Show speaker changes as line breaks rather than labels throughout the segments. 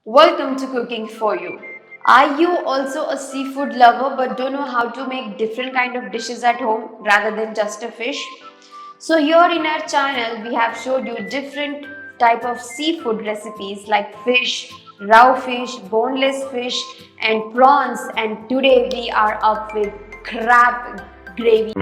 Welcome to Cooking For You. Are you also a seafood lover but don't know how to make different kind of dishes at home rather than just a fish? So here in our channel we have showed you different type of seafood recipes like fish, raw fish, boneless fish and prawns, and today we are up with crab gravy.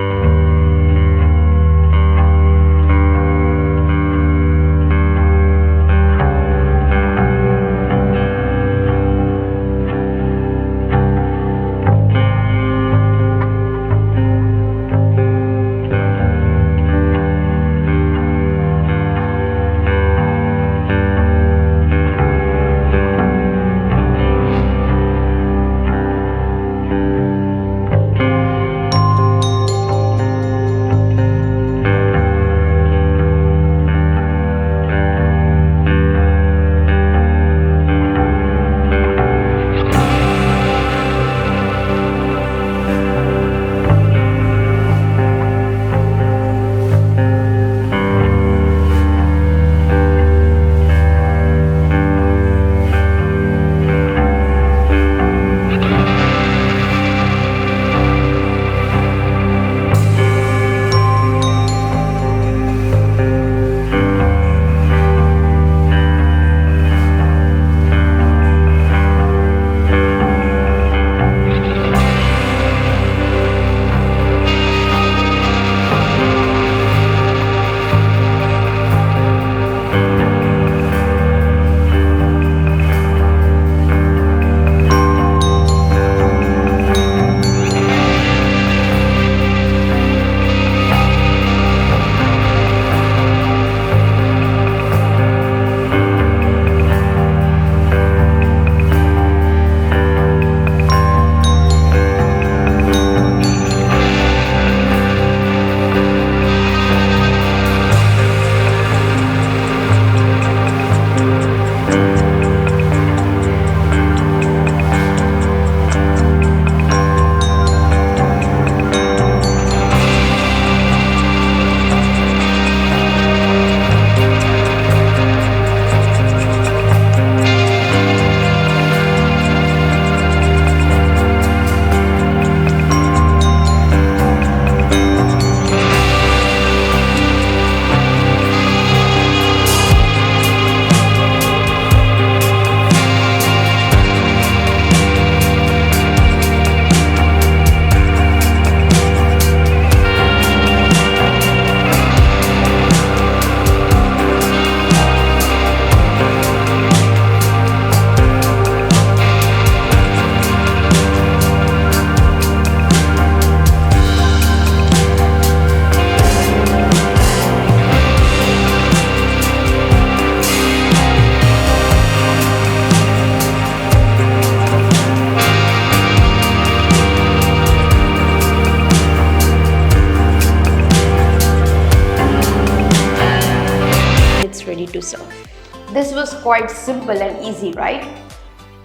It's ready to serve. This was quite simple and easy, right?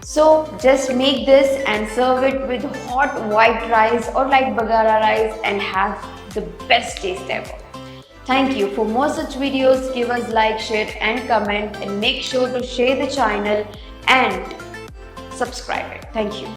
So just make this and serve it with hot white rice or like bagara rice and have the best taste ever. Thank you. For more such videos, give us like, share and comment, and make sure to share the channel and subscribe it. Thank you.